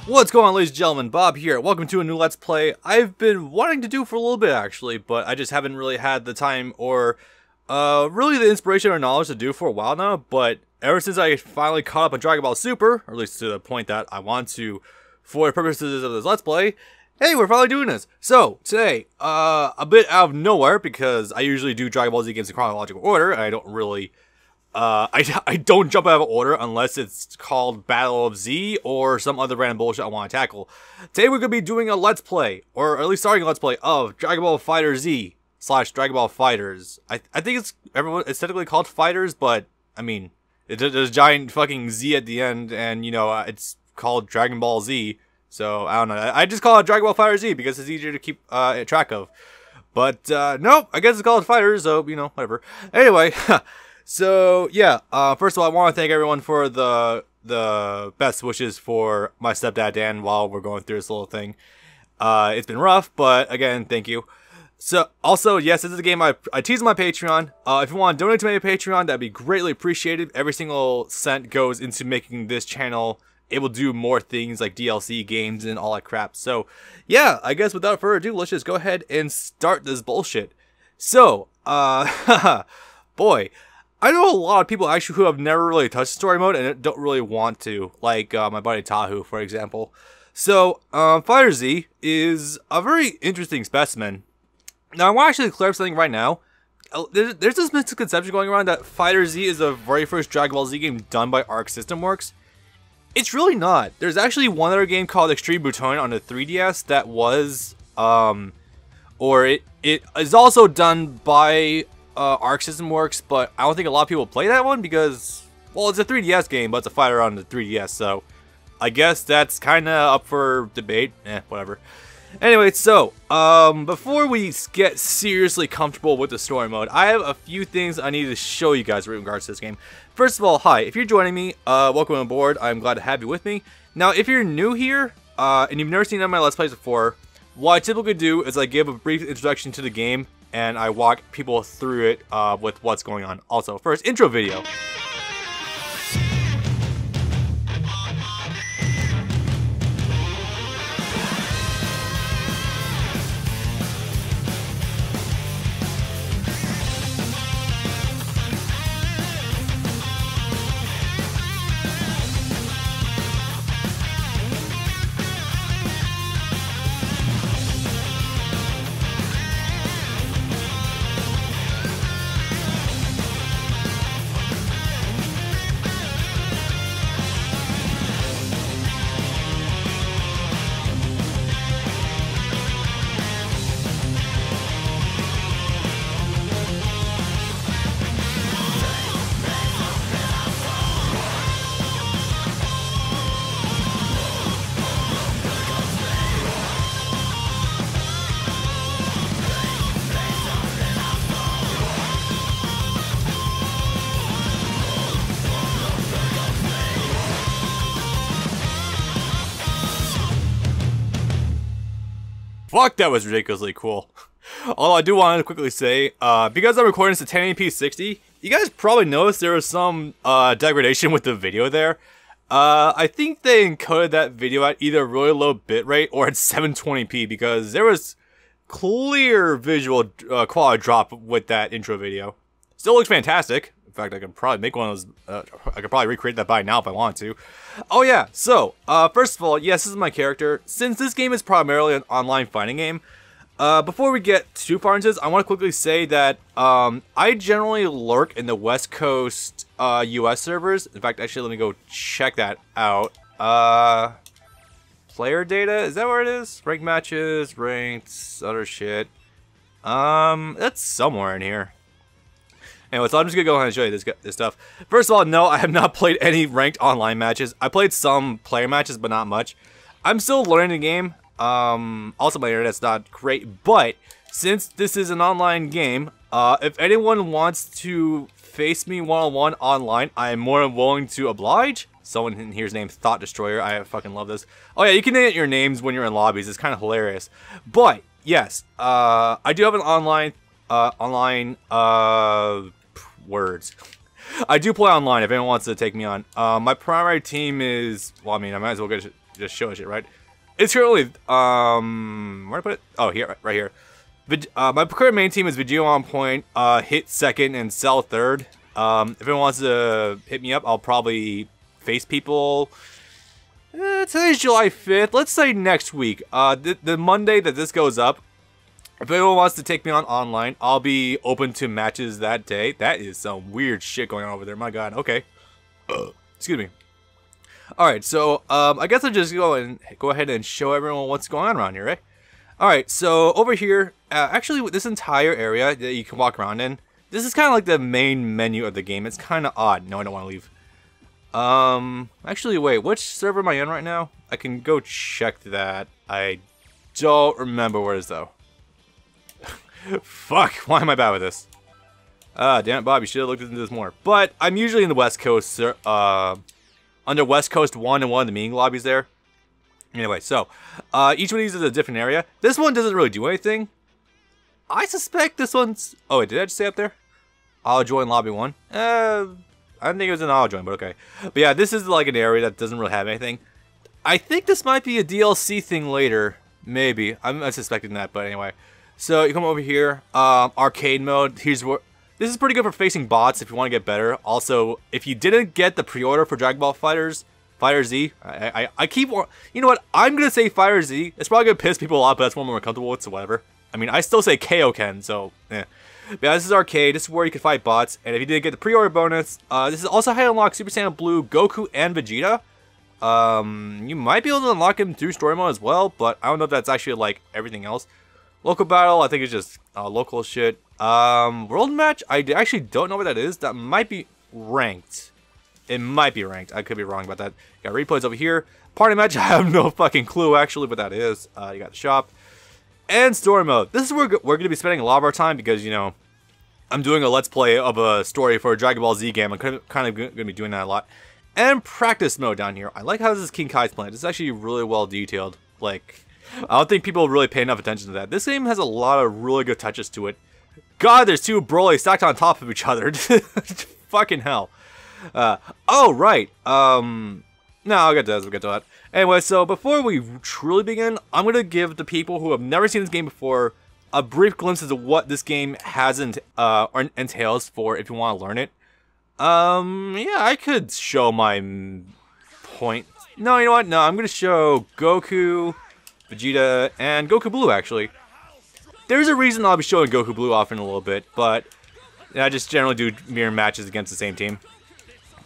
What's going on, ladies and gentlemen? Bob here. Welcome to a new Let's Play I've been wanting to do for a little bit, actually, but I just haven't really had the time or really the inspiration or knowledge to do for a while now. But ever since I finally caught up on Dragon Ball Super, or at least to the point that I want to, for the purposes of this Let's Play, hey, we're finally doing this. So, today, a bit out of nowhere, because I usually do Dragon Ball Z games in chronological order, and I don't really... I don't jump out of order unless it's called Battle of Z or some other random bullshit I want to tackle. Today we're going to be doing a Let's Play, or at least starting a Let's Play of Dragon Ball FighterZ / Dragon Ball FighterZ. I think it's technically called Fighters, but I mean, there's a giant fucking Z at the end, and you know, it's called Dragon Ball Z. So I don't know. I just call it Dragon Ball FighterZ because it's easier to keep track of. But no, I guess it's called Fighters, so you know, whatever. Anyway. So, yeah, first of all, I want to thank everyone for the best wishes for my stepdad, Dan, while we're going through this little thing. It's been rough, but, again, thank you. So, also, yes, this is a game I tease on my Patreon. If you want to donate to my Patreon, that'd be greatly appreciated. Every single cent goes into making this channel able to do more things like DLC games and all that crap. So, yeah, I guess without further ado, let's just go ahead and start this bullshit. So, boy... I know a lot of people actually who have never really touched story mode and don't really want to, like my buddy Tahu, for example. So, FighterZ is a very interesting specimen. Now, I want to actually clear up something right now. There's this misconception going around that FighterZ is the very first Dragon Ball Z game done by Arc System Works. It's really not. There's actually one other game called Extreme Butoden on the 3DS that was, or it is also done by... Arc System Works, but I don't think a lot of people play that one because, well, it's a 3DS game, but it's a fighter on the 3DS, so I guess that's kind of up for debate. Whatever. Anyway, so, before we get seriously comfortable with the story mode, I have a few things I need to show you guys in regards to this game. First of all, hi, if you're joining me, welcome on board. I'm glad to have you with me. Now, if you're new here, and you've never seen any of my Let's Plays before, what I typically do is I give a brief introduction to the game, and I walk people through it with what's going on. Also, first, intro video. Fuck, that was ridiculously cool. Although I do want to quickly say, because I'm recording this at 1080p 60, you guys probably noticed there was some degradation with the video there. I think they encoded that video at either a really low bitrate or at 720p because there was clear visual quality drop with that intro video. Still looks fantastic. In fact, I could probably make one of those, I could probably recreate that by now if I want to. Oh yeah, so, first of all, yes, this is my character. Since this game is primarily an online fighting game, before we get too far into this, I want to quickly say that, I generally lurk in the West Coast, US servers. In fact, actually, let me go check that out. Player data, is that where it is? Ranked matches, ranked, other shit. That's somewhere in here. Anyway, so I'm just gonna go ahead and show you this stuff. First of all, no, I have not played any ranked online matches. I played some player matches, but not much. I'm still learning the game. Also, my internet's not great, but since this is an online game, if anyone wants to face me one-on-one online, I am more than willing to oblige. Someone in here's named Thought Destroyer. I fucking love this. Oh yeah, you can name your names when you're in lobbies. It's kind of hilarious. But yes, I do have an online words. I do play online if anyone wants to take me on. My primary team is, well, I mean, I might as well just show shit, right? It's currently, where did I put it? Oh, here, right here. My current main team is Vegeta on point, Hit second, and Cell third. If anyone wants to hit me up, I'll probably face people. Today's July 5th. Let's say next week. The Monday that this goes up. If anyone wants to take me on online, I'll be open to matches that day. That is some weird shit going on over there. My God. Okay. Excuse me. Alright, so I guess I'll just go ahead and show everyone what's going on around here, right? Alright, so over here, actually with this entire area that you can walk around in, this is kind of like the main menu of the game. It's kind of odd. No, I don't want to leave. Actually, wait, which server am I in right now? I can go check that. I don't remember where it is, though. Fuck, why am I bad with this? Damn it, Bob, you should have looked into this more. But I'm usually in the West Coast, under West Coast 1 and 1 of the meeting lobbies there. Anyway, so, each one of these is a different area. This one doesn't really do anything. I suspect this one's... Oh, wait, did I just say up there? I'll join lobby 1. I didn't think it was an auto join, but okay. But yeah, this is like an area that doesn't really have anything. I think this might be a DLC thing later. Maybe. I'm suspecting that, but anyway. So, you come over here. Arcade mode. Here's where... This is pretty good for facing bots if you want to get better. Also, if you didn't get the pre-order for Dragon Ball FighterZ, I keep... You know what? I'm going to say FighterZ. It's probably going to piss people off, but that's one I'm more comfortable with, so whatever. I mean, I still say Kaioken, so... Eh. But yeah, this is arcade. This is where you can fight bots. And if you didn't get the pre-order bonus, this is also how to unlock Super Saiyan Blue, Goku, and Vegeta. You might be able to unlock him through story mode as well, but I don't know if that's actually like everything else. Local battle, I think it's just local shit. World match, I actually don't know what that is. That might be ranked. It might be ranked. I could be wrong about that. Got replays over here. Party match, I have no fucking clue actually what that is. You got the shop. And story mode. This is where we're going to be spending a lot of our time because, you know, I'm doing a let's play of a story for a Dragon Ball Z game. I'm kind of going to be doing that a lot. And practice mode down here. I like how this is King Kai's planet. It's actually really well detailed. Like, I don't think people really pay enough attention to that. This game has a lot of really good touches to it. God, there's two Broly stacked on top of each other. Fucking hell. Oh, right. No, I'll get to that. We'll get to that. Anyway, so before we truly begin, I'm going to give the people who have never seen this game before a brief glimpse of what this game has or entails for if you want to learn it. Yeah, I could show my point. No, you know what? No, I'm going to show Goku, Vegeta, and Goku Blue, actually. There's a reason I'll be showing Goku Blue off in a little bit, but I just generally do mirror matches against the same team.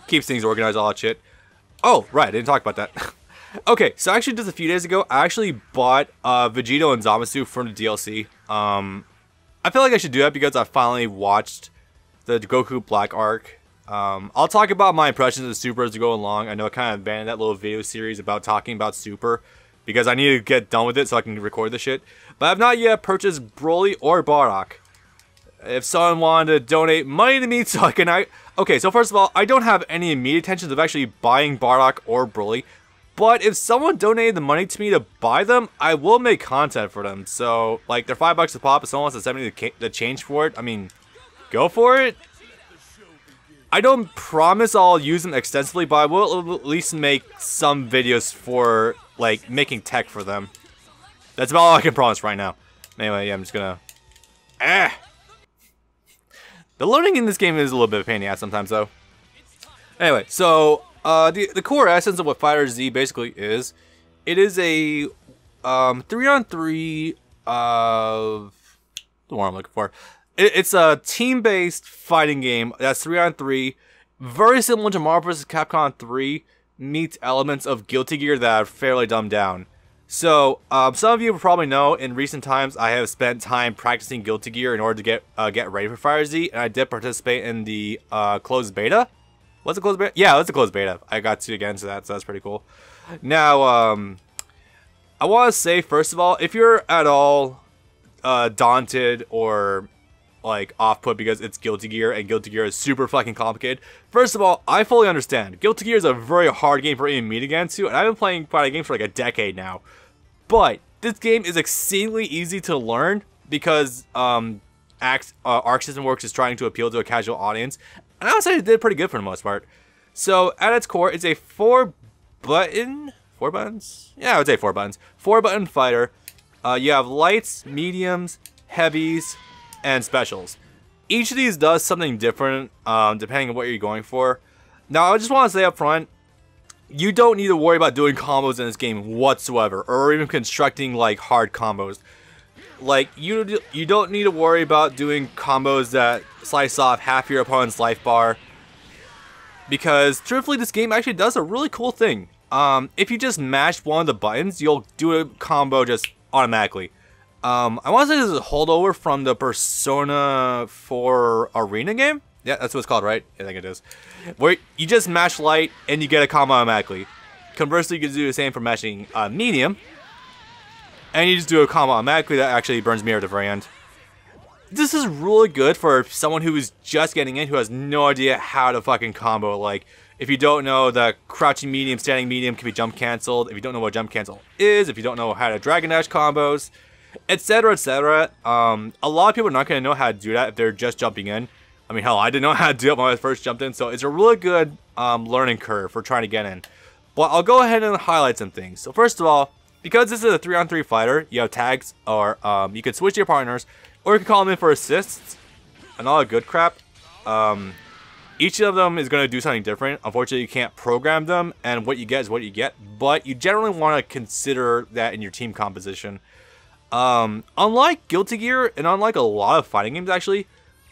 Keeps things organized, all that shit. Oh, right, I didn't talk about that. Okay, so actually just a few days ago, I actually bought Vegeta and Zamasu from the DLC. I feel like I should do that because I finally watched the Goku Black arc. I'll talk about my impressions of Super as we go along. I know I kind of abandoned that little video series about talking about Super because I need to get done with it so I can record the shit. But I've not yet purchased Broly or Bardock. If someone wanted to donate money to me so I can... Okay, so first of all, I don't have any immediate intentions of actually buying Bardock or Broly. But if someone donated the money to me to buy them, I will make content for them. So, like, they're $5 a pop. If someone wants to send me the change for it, I mean, go for it. I don't promise I'll use them extensively, but I will at least make some videos for, like, making tech for them. That's about all I can promise right now. Anyway, yeah, I'm just gonna... The loading in this game is a little bit of a pain in the ass sometimes, though. Anyway, so... the core essence of what FighterZ basically is, it is a 3-on-3 of the one I'm looking for. It's a team-based fighting game that's 3-on-3, very similar to Marvel vs. Capcom 3, meets elements of Guilty Gear that are fairly dumbed down. So, some of you will probably know, in recent times, I have spent time practicing Guilty Gear in order to get ready for FighterZ, and I did participate in the closed beta. Was it closed beta? Yeah, it was a closed beta. I got to get into that, so that's pretty cool. Now, I want to say, first of all, if you're at all daunted or, like, off-put because it's Guilty Gear, and Guilty Gear is super fucking complicated, first of all, I fully understand. Guilty Gear is a very hard game for any me to get into, and I've been playing fighting games for, like, a decade now. But, this game is exceedingly easy to learn because, Arc System Works is trying to appeal to a casual audience. And I would say it did pretty good for the most part. So, at its core, it's a 4-button 4 buttons? Yeah, I would say 4 buttons. 4-button fighter. You have lights, mediums, heavies, and specials. Each of these does something different depending on what you're going for. Now, I just want to say up front, you don't need to worry about doing combos in this game whatsoever, or even constructing like hard combos. Like you don't need to worry about doing combos that slice off half your opponent's life bar, because truthfully, this game actually does a really cool thing. If you just mash one of the buttons, you'll do a combo just automatically. I want to say this is a holdover from the Persona 4 Arena game. Yeah, that's what it's called, right? I think it is. Where you just mash light and you get a combo automatically. Conversely, you can do the same for mashing medium. And you just do a combo automatically that actually burns mirror at the very end. This is really good for someone who is just getting in, who has no idea how to fucking combo. Like, if you don't know that crouching medium, standing medium can be jump canceled, if you don't know what jump cancel is, if you don't know how to Dragon Dash combos, etc, etc. A lot of people are not going to know how to do that if they're just jumping in. I mean, hell, I didn't know how to do it when I first jumped in, so it's a really good learning curve for trying to get in. But I'll go ahead and highlight some things. So first of all, because this is a 3-on-3 fighter, you have tags, or you can switch your partners, or you can call them in for assists, and all that good crap. Each of them is going to do something different. Unfortunately, you can't program them, and what you get is what you get, but you generally want to consider that in your team composition. Unlike Guilty Gear, and unlike a lot of fighting games actually,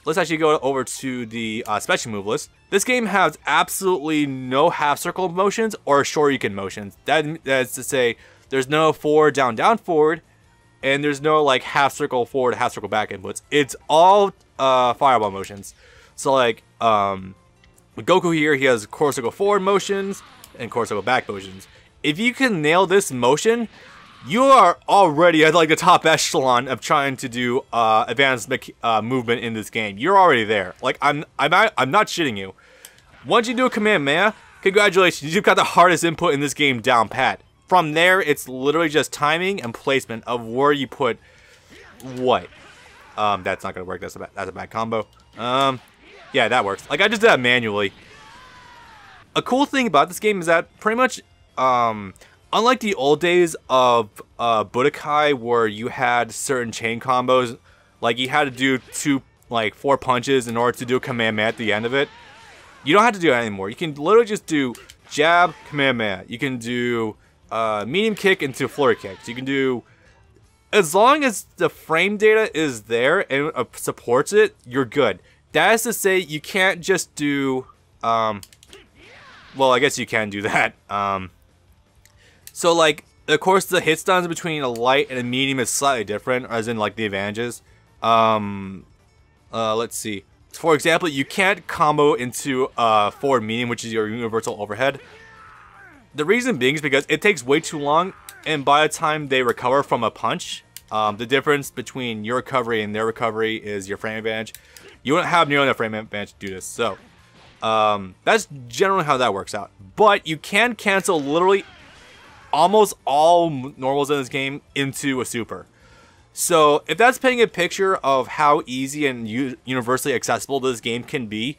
let's actually go over to the special move list. This game has absolutely no half circle motions or Shoryuken motions. That is to say, there's no forward, down, down, forward, and there's no like half circle forward, half circle back inputs. It's all fireball motions. So like with Goku here, he has core circle forward motions and core circle back motions. If you can nail this motion, you are already at like the top echelon of trying to do advanced movement in this game. You're already there. Like I'm not shitting you. Once you do a Kamehameha, congratulations, you've got the hardest input in this game down pat. From there, it's literally just timing and placement of where you put what. That's not gonna work. That's a bad combo. Yeah, that works. Like I just did that manually. A cool thing about this game is that pretty much unlike the old days of Budokai, where you had certain chain combos, like you had to do 4 punches in order to do a Kamehameha at the end of it, you don't have to do that anymore. You can literally just do jab, Kamehameha. You can do medium kick into flurry kicks. You can do, as long as the frame data is there and supports it, you're good. That is to say, you can't just do, well, I guess you can do that. So like, of course, the hit stuns between a light and a medium is slightly different, as in like the advantages. Let's see. For example, you can't combo into forward medium, which is your universal overhead. The reason being is because it takes way too long, and by the time they recover from a punch, the difference between your recovery and their recovery is your frame advantage. You won't have nearly enough frame advantage to do this, so that's generally how that works out. But you can cancel literally almost all normals in this game into a super. So if that's painting a picture of how easy and universally accessible this game can be,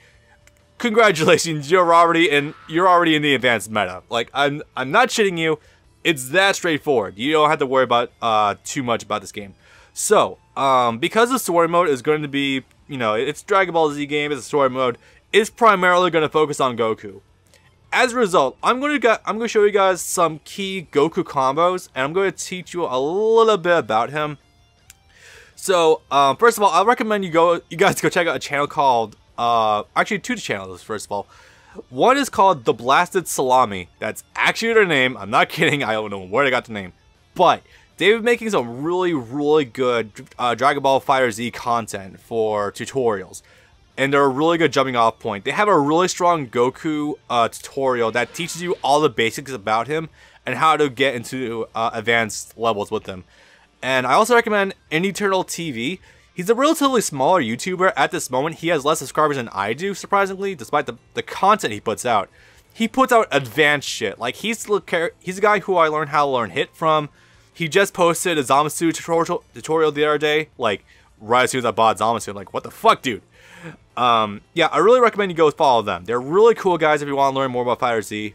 congratulations, you're already in the advanced meta. Like I'm not shitting you. It's that straightforward. You don't have to worry about too much about this game. So because the story mode is going to be, you know, it's Dragon Ball Z game, it's a story mode, it's primarily going to focus on Goku. As a result, I'm going to show you guys some key Goku combos, and I'm going to teach you a little bit about him. So, first of all, I recommend you guys go check out a channel called, actually 2 channels, first of all. One is called The Blasted Salami. That's actually their name. I'm not kidding. I don't know where they got the name. But they've been making some really, really good Dragon Ball FighterZ content for tutorials. And they're a really good jumping off point. They have a really strong Goku tutorial that teaches you all the basics about him and how to get into advanced levels with him. And I also recommend Eternal TV. He's a relatively smaller YouTuber at this moment. He has less subscribers than I do, surprisingly, despite the content he puts out. He puts out advanced shit. Like, he's a guy who I learned how to learn hit from. He just posted a Zamasu tutorial the other day, like, right as soon as I bought Zamasu. I'm like, what the fuck, dude? Yeah, I really recommend you go follow them. They're really cool guys if you want to learn more about FighterZ.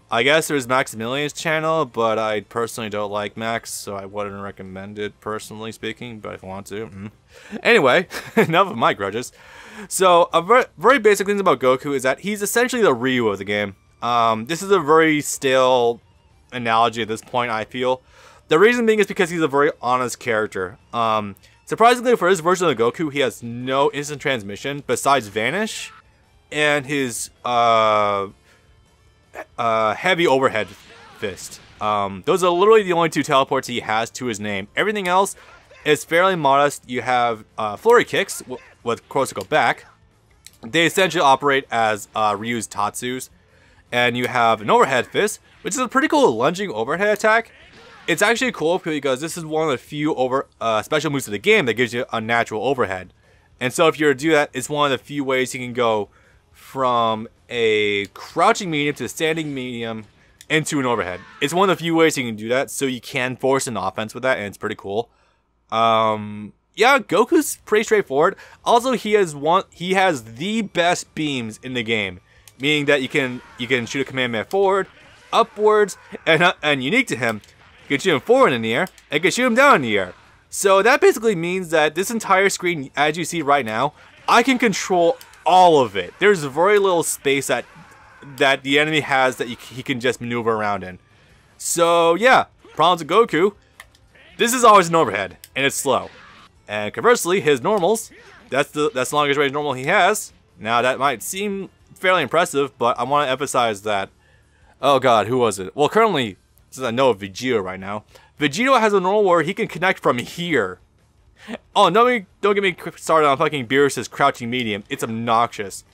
I guess there's Maximilian's channel, but I personally don't like Max, so I wouldn't recommend it, personally speaking, but if I want to. Anyway, enough of my grudges. So, a very basic thing about Goku is that he's essentially the Ryu of the game. This is a very stale analogy at this point, I feel. The reason being is because he's a very honest character. Surprisingly, for his version of Goku, he has no instant transmission besides Vanish and his heavy overhead fist. Those are literally the only two teleports he has to his name. Everything else is fairly modest. You have flurry kicks, with of course go back. They essentially operate as Ryu's Tatsus. And you have an overhead fist, which is a pretty cool lunging overhead attack. It's actually cool because this is one of the few special moves of the game that gives you a natural overhead. And so if you were to do that, it's one of the few ways you can go from a crouching medium to a standing medium into an overhead. It's one of the few ways you can do that, so you can force an offense with that, and it's pretty cool. Yeah, Goku's pretty straightforward. Also, he has the best beams in the game, meaning that you can shoot a Kamehameha forward, upwards, and unique to him, you can shoot him forward in the air, and you can shoot him down in the air. So that basically means that this entire screen, as you see right now, I can control all of it. There's very little space that the enemy has that he can just maneuver around in. So yeah, problems with Goku. This is always an overhead, and it's slow. And conversely, his normals, that's the longest range normal he has. Now that might seem fairly impressive, but I want to emphasize that. Oh god, who was it? Well, currently, since I know of Vegeta right now, Vegeta has a normal where he can connect from here. Oh, don't get me started on fucking Beerus's crouching medium. It's obnoxious.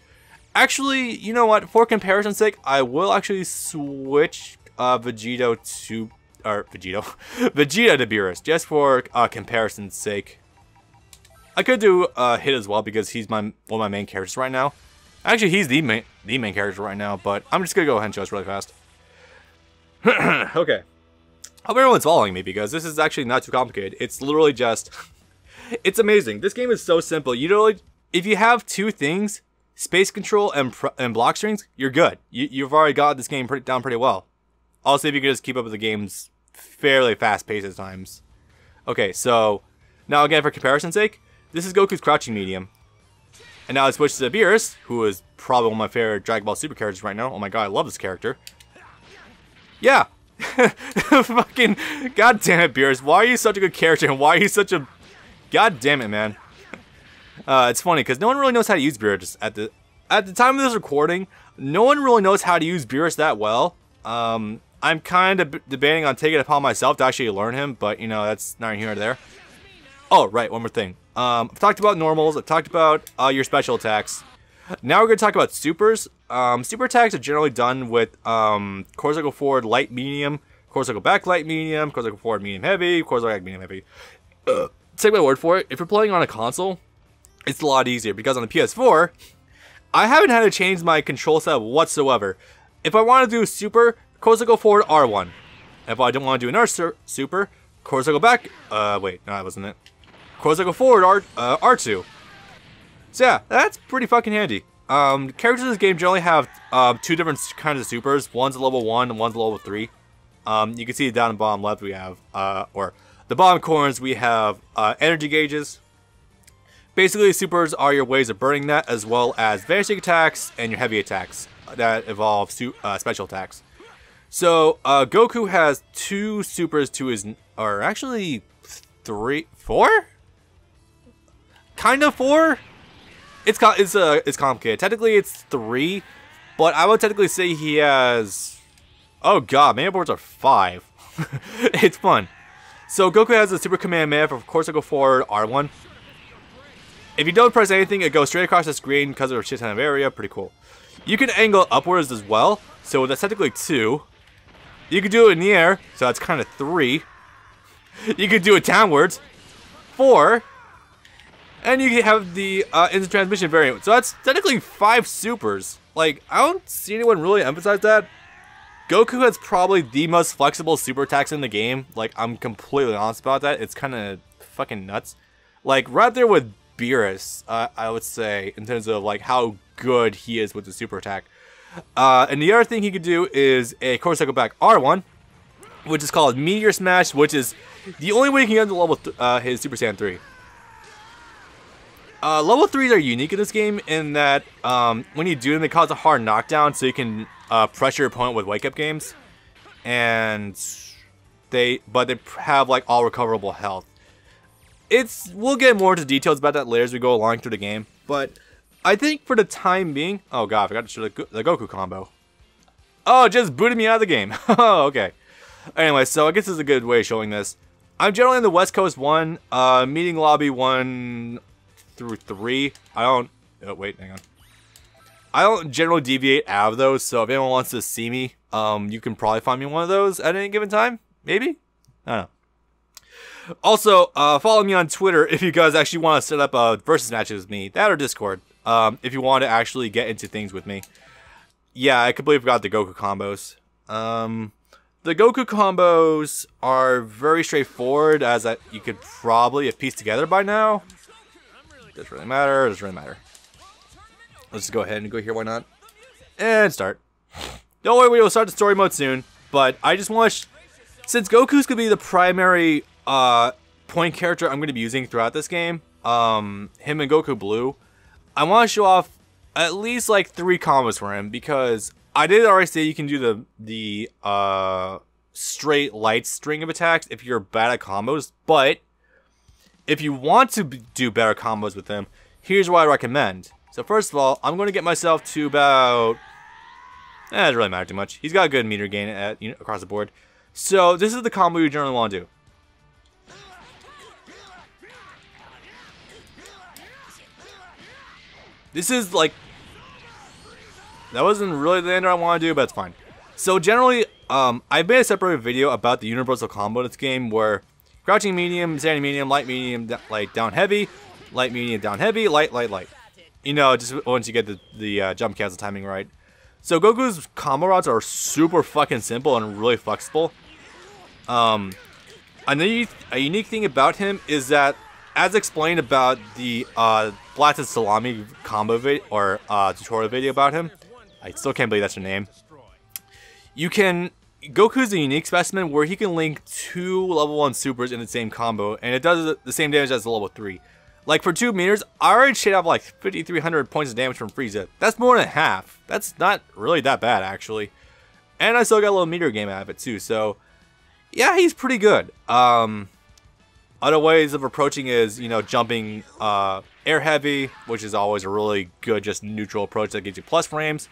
Actually, you know what? For comparison's sake, I will actually switch Vegeta to Beerus, just for comparison's sake. I could do Hit as well because he's one of my main characters right now. Actually, he's the main character right now, but I'm just gonna go ahead and show us really fast. Okay. Hope everyone's following me because this is actually not too complicated. It's literally just, it's amazing. This game is so simple. You know, if you have two things, space control and block strings, you're good. You've already got this game down pretty well. Also, if you can just keep up with the game's fairly fast pace at times. Okay, so now again, for comparison's sake, this is Goku's crouching medium. And now I switch to Beerus, who is probably one of my favorite Dragon Ball Super characters right now. Oh my god, I love this character. Yeah. Fucking god damn it, Beerus. Why are you such a good character and why are you such a... God damn it, man. It's funny because no one really knows how to use Beerus at the time of this recording. No one really knows how to use Beerus that well. I'm kind of debating on taking it upon myself to actually learn him, but you know, that's not here or there. Oh, right, one more thing. I've talked about normals, I've talked about your special attacks. Now we're going to talk about supers. Super attacks are generally done with course go forward light medium, course go back light medium, course go forward medium heavy, course go back medium heavy. Take my word for it, if you're playing on a console, it's a lot easier because on the PS4, I haven't had to change my control setup whatsoever. If I want to do super, course go forward R1. If I don't want to do another super, course go back, wait, no that wasn't it. Course go forward R2. So yeah, that's pretty fucking handy. Characters in this game generally have two different kinds of supers. One's a level 1 and one's a level 3. You can see down in the bottom left we have, or the bottom corners we have energy gauges. Basically, supers are your ways of burning that, as well as vanishing attacks and your heavy attacks that involve special attacks. So Goku has two supers to his, or actually 4? Kind of 4. It's complicated. Technically, it's 3, but I would technically say he has. Oh god, mana boards are 5. It's fun. So Goku has a Super Kamehameha for course go forward R1. If you don't press anything, it goes straight across the screen because of a shit ton of area. Pretty cool. You can angle upwards as well, so that's technically 2. You can do it in the air, so that's kind of 3. You can do it downwards, 4. And you have the instant transmission variant. So that's technically 5 supers. Like, I don't see anyone really emphasize that. Goku has probably the most flexible super attacks in the game. Like, I'm completely honest about that. It's kind of fucking nuts. Like, right there with Beerus, I would say, in terms of, like, how good he is with the super attack. And the other thing he could do is a Corsico back R1, which is called Meteor Smash, which is the only way he can get into level his Super Saiyan 3. Level 3s are unique in this game in that when you do them, they cause a hard knockdown, so you can pressure your opponent with wake-up games. And they have like all recoverable health. We'll get more into details about that later as we go along through the game, but I think for the time being, oh god, I forgot to show the Goku combo. Oh, it just booted me out of the game. Oh, okay. Anyway, so I guess this is a good way of showing this. I'm generally in the West Coast 1, meeting lobby 1 through 3. Oh, wait, hang on. I don't generally deviate out of those, so if anyone wants to see me, you can probably find me in one of those at any given time. Maybe? I don't know. Also, follow me on Twitter if you guys actually want to set up a versus matches with me. That or Discord, if you want to actually get into things with me. Yeah, I completely forgot the Goku combos. The Goku combos are very straightforward, as that you could probably have pieced together by now. Doesn't really matter, doesn't really matter. Let's just go ahead and go here, why not? And start. Don't worry, we will start the story mode soon, but I just want to... Since Goku's going to be the primary point character I'm going to be using throughout this game, him and Goku Blue, I want to show off at least like 3 combos for him, because I did already say you can do the straight light string of attacks if you're bad at combos, but if you want to do better combos with him, here's what I recommend. So first of all, I'm going to get myself to about... it doesn't really matter too much. He's got a good meter gain at, across the board. So this is the combo you generally want to do. This is like... that wasn't really the end I want to do, but it's fine. So generally, I've made a separate video about the universal combo in this game where crouching medium, standing medium, light medium, light down heavy, light medium, down heavy, light, light, light. Just once you get the jump cancel timing right. So Goku's combo routes are super fucking simple and really flexible. A unique thing about him is that, as explained about the Blasted Salami combo video or tutorial video about him, I still can't believe that's your name. Goku's a unique specimen where he can link 2 level 1 supers in the same combo, and it does the same damage as the level 3. Like for 2 meters, I already shade off like 5,300 points of damage from Frieza. That's more than half. That's not really that bad, actually. And I still got a little meter game out of it too, so yeah, he's pretty good. Other ways of approaching is, jumping air heavy, which is always a really good, just neutral approach that gives you plus frames.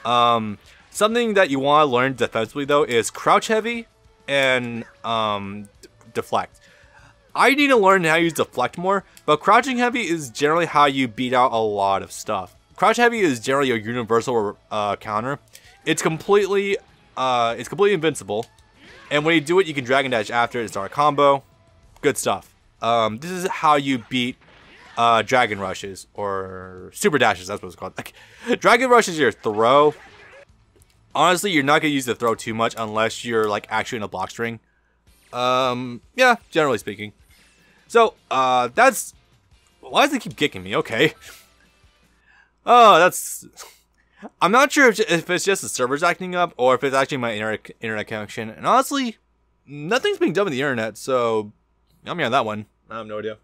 Something that you want to learn defensively though is crouch heavy and deflect. I need to learn how to use deflect more, but crouching heavy is generally how you beat out a lot of stuff. Crouch heavy is generally a universal counter. It's completely invincible, and when you do it, you can Dragon Dash after it and start a combo. Good stuff. This is how you beat Dragon Rushes or Super Dashes. That's what it's called. Like, Dragon Rush is your throw. Honestly, you're not gonna use the throw too much unless you're like actually in a block string. Yeah, generally speaking. So, that's... why does it keep kicking me? Okay. Oh, that's... I'm not sure if it's just the servers acting up, or if it's actually my internet connection. And honestly, nothing's being done with the internet, so... I'm on that one. I have no idea.